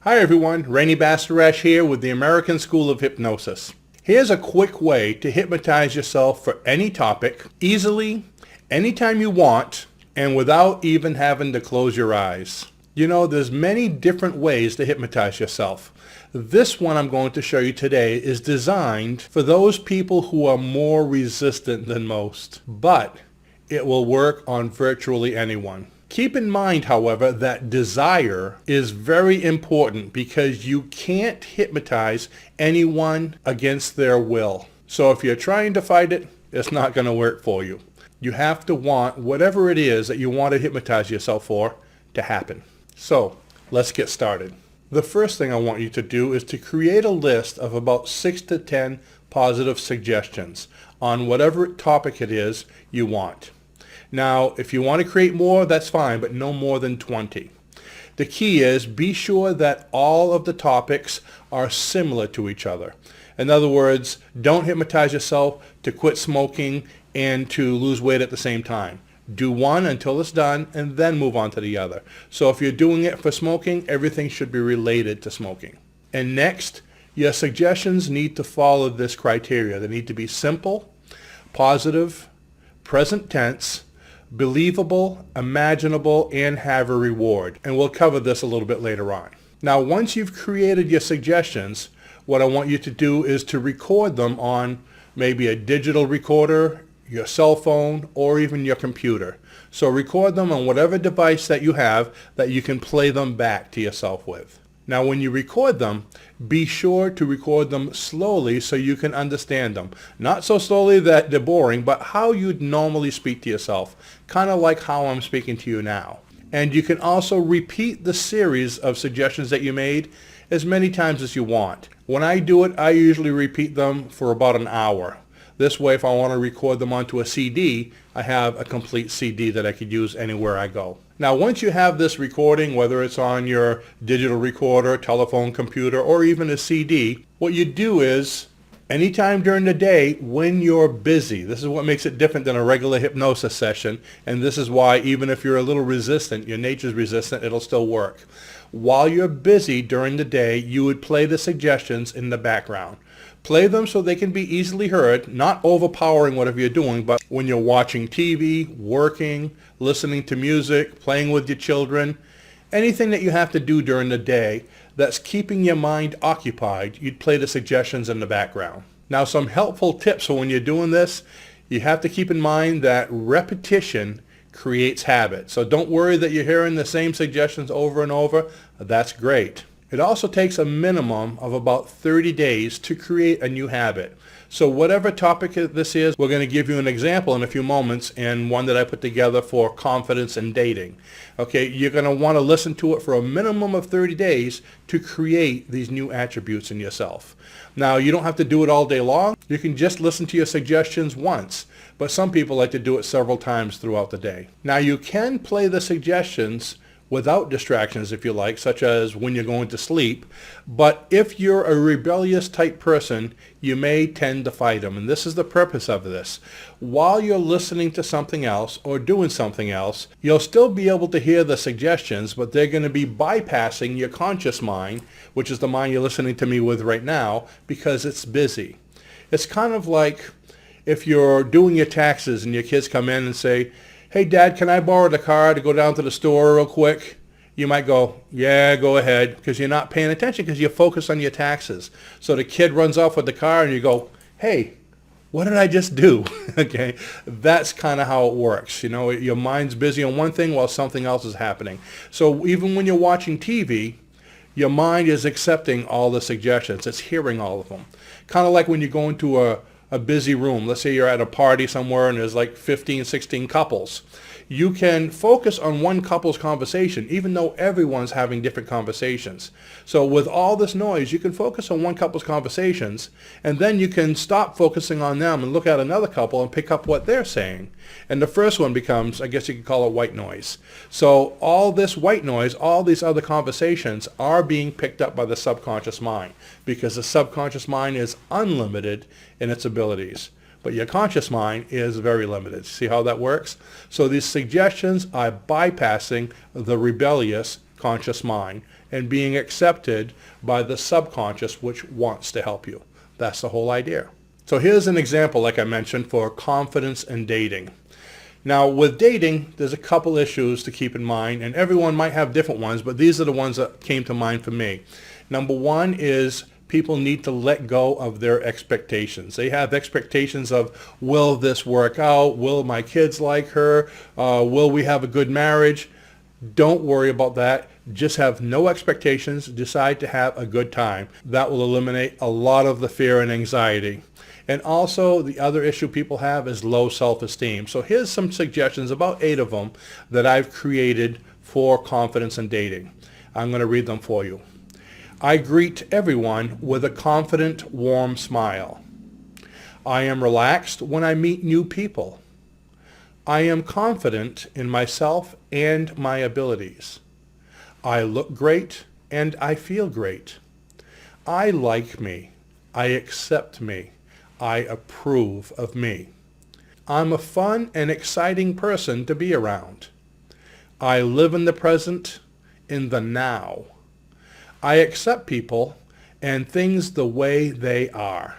Hi everyone, Rene Bastarache here with the American School of Hypnosis. Here's a quick way to hypnotize yourself for any topic, easily, anytime you want, and without even having to close your eyes. You know, there's many different ways to hypnotize yourself. This one I'm going to show you today is designed for those people who are more resistant than most, but it will work on virtually anyone. Keep in mind, however, that desire is very important because you can't hypnotize anyone against their will. So if you're trying to fight it, it's not going to work for you. You have to want whatever it is that you want to hypnotize yourself for to happen. So let's get started. The first thing I want you to do is to create a list of about 6 to 10 positive suggestions on whatever topic it is you want. Now, if you want to create more, that's fine, but no more than 20. The key is be sure that all of the topics are similar to each other. In other words, don't hypnotize yourself to quit smoking and to lose weight at the same time. Do one until it's done and then move on to the other. So if you're doing it for smoking, everything should be related to smoking. And next, your suggestions need to follow this criteria. They need to be simple, positive, present tense, believable, imaginable, and have a reward. And we'll cover this a little bit later on. Now, once you've created your suggestions, what I want you to do is to record them on maybe a digital recorder, your cell phone, or even your computer. So record them on whatever device that you have that you can play them back to yourself with. Now, when you record them, be sure to record them slowly so you can understand them. Not so slowly that they're boring, but how you'd normally speak to yourself, kind of like how I'm speaking to you now. And you can also repeat the series of suggestions that you made as many times as you want. When I do it, I usually repeat them for about an hour. This way, if I want to record them onto a CD, I have a complete CD that I could use anywhere I go. Now, once you have this recording, whether it's on your digital recorder, telephone, computer, or even a CD, what you do is, anytime during the day when you're busy, this is what makes it different than a regular hypnosis session, and this is why even if you're a little resistant, your nature's resistant, it'll still work. While you're busy during the day, you would play the suggestions in the background. Play them so they can be easily heard, not overpowering whatever you're doing, but when you're watching TV, working, listening to music, playing with your children, anything that you have to do during the day that's keeping your mind occupied, you'd play the suggestions in the background. Now, some helpful tips for when you're doing this, you have to keep in mind that repetition creates habit. So don't worry that you're hearing the same suggestions over and over. That's great. It also takes a minimum of about 30 days to create a new habit. So whatever topic this is, we're going to give you an example in a few moments, and one that I put together for confidence in dating. Okay, you're going to want to listen to it for a minimum of 30 days to create these new attributes in yourself. Now, you don't have to do it all day long. You can just listen to your suggestions once, but some people like to do it several times throughout the day. Now, you can play the suggestions without distractions, if you like, such as when you're going to sleep. But if you're a rebellious type person, you may tend to fight them. And this is the purpose of this. While you're listening to something else or doing something else, you'll still be able to hear the suggestions, but they're going to be bypassing your conscious mind, which is the mind you're listening to me with right now, because it's busy. It's kind of like if you're doing your taxes and your kids come in and say, "Hey, Dad, can I borrow the car to go down to the store real quick?" You might go, "Yeah, go ahead," because you're not paying attention because you're focused on your taxes. So the kid runs off with the car and you go, "Hey, what did I just do?" Okay, that's kind of how it works. You know, your mind's busy on one thing while something else is happening. So even when you're watching TV, your mind is accepting all the suggestions. It's hearing all of them. Kind of like when you go into a busy room. Let's say you're at a party somewhere and there's like 15, 16 couples. You can focus on one couple's conversation, even though everyone's having different conversations. So with all this noise, you can focus on one couple's conversations, and then you can stop focusing on them and look at another couple and pick up what they're saying. And the first one becomes, I guess you could call it white noise. So all this white noise, all these other conversations are being picked up by the subconscious mind, because the subconscious mind is unlimited in its abilities. But your conscious mind is very limited. See how that works? So these suggestions are bypassing the rebellious conscious mind and being accepted by the subconscious, which wants to help you. That's the whole idea. So here's an example, like I mentioned, for confidence and dating. Now, with dating, there's a couple issues to keep in mind, and everyone might have different ones, but these are the ones that came to mind for me. Number one is people need to let go of their expectations. They have expectations of, will this work out? Will my kids like her? Will we have a good marriage? Don't worry about that. Just have no expectations. Decide to have a good time. That will eliminate a lot of the fear and anxiety. And also, the other issue people have is low self-esteem. So here's some suggestions, about 8 of them, that I've created for confidence and dating. I'm going to read them for you. I greet everyone with a confident, warm smile. I am relaxed when I meet new people. I am confident in myself and my abilities. I look great and I feel great. I like me. I accept me. I approve of me. I'm a fun and exciting person to be around. I live in the present, in the now. I accept people and things the way they are.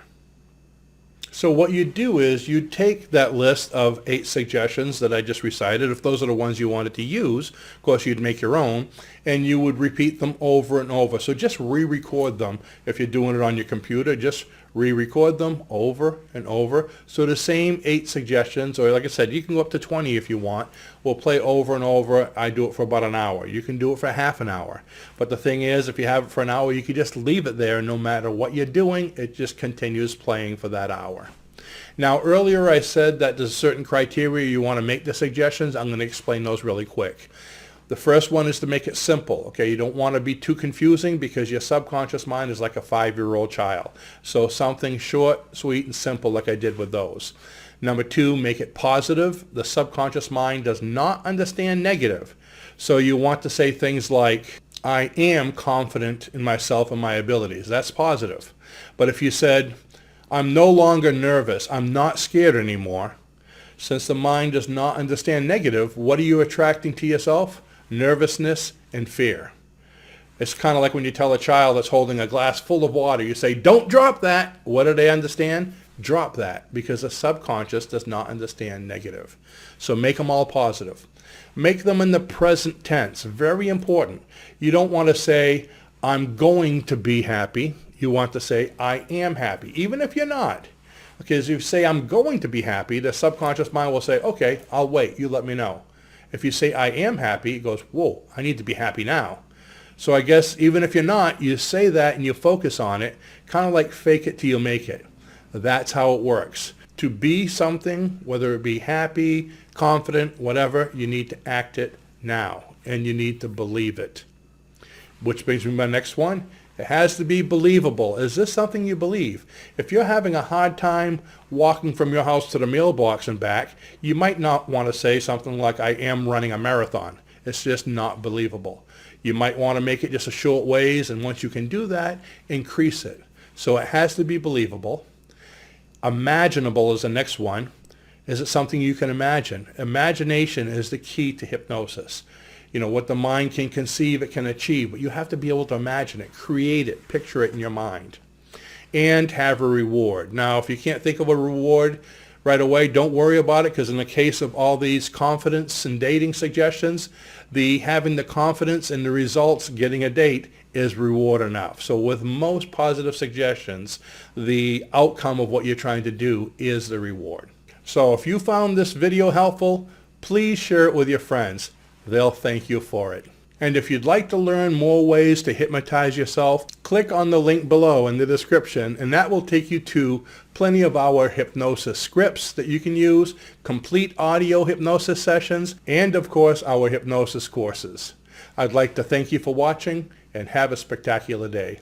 So what you do is you take that list of 8 suggestions that I just recited, if those are the ones you wanted to use, of course you'd make your own, and you would repeat them over and over. So just re-record them. If you're doing it on your computer, just re-record them over and over. So the same 8 suggestions, or like I said, you can go up to 20 if you want. We'll play over and over. I do it for about an hour. You can do it for half an hour. But the thing is, if you have it for an hour, you can just leave it there. No matter what you're doing, it just continues playing for that hour. Now, earlier I said that there's certain criteria you want to make the suggestions. I'm going to explain those really quick. The first one is to make it simple. Okay, you don't want to be too confusing because your subconscious mind is like a 5-year-old child. So something short, sweet, and simple like I did with those. Number 2, make it positive. The subconscious mind does not understand negative. So you want to say things like, I am confident in myself and my abilities. That's positive. But if you said, I'm no longer nervous, I'm not scared anymore, since the mind does not understand negative, what are you attracting to yourself? Nervousness and fear. It's kind of like when you tell a child that's holding a glass full of water, you say, don't drop that. What do they understand? Drop that, because the subconscious does not understand negative. So make them all positive. Make them in the present tense. Very important. You don't want to say, I'm going to be happy. You want to say, I am happy, even if you're not. Because if you say, I'm going to be happy, the subconscious mind will say, okay, I'll wait. You let me know. If you say, I am happy, it goes, whoa, I need to be happy now. So I guess even if you're not, you say that and you focus on it, kind of like fake it till you make it. That's how it works. To be something, whether it be happy, confident, whatever, you need to act it now, and you need to believe it. Which brings me to my next one. It has to be believable. Is this something you believe? If you're having a hard time walking from your house to the mailbox and back, you might not want to say something like, I am running a marathon. It's just not believable. You might want to make it just a short ways, and once you can do that, increase it. So it has to be believable. Imaginable is the next one. Is it something you can imagine? Imagination is the key to hypnosis. You know, what the mind can conceive, it can achieve, but you have to be able to imagine it, create it, picture it in your mind, and have a reward. Now, if you can't think of a reward right away, don't worry about it, because in the case of all these confidence and dating suggestions, having the confidence in the results, getting a date, is reward enough. So with most positive suggestions, the outcome of what you're trying to do is the reward. So if you found this video helpful, please share it with your friends. They'll thank you for it. And if you'd like to learn more ways to hypnotize yourself, click on the link below in the description, and that will take you to plenty of our hypnosis scripts that you can use, complete audio hypnosis sessions, and of course our hypnosis courses. I'd like to thank you for watching, and have a spectacular day.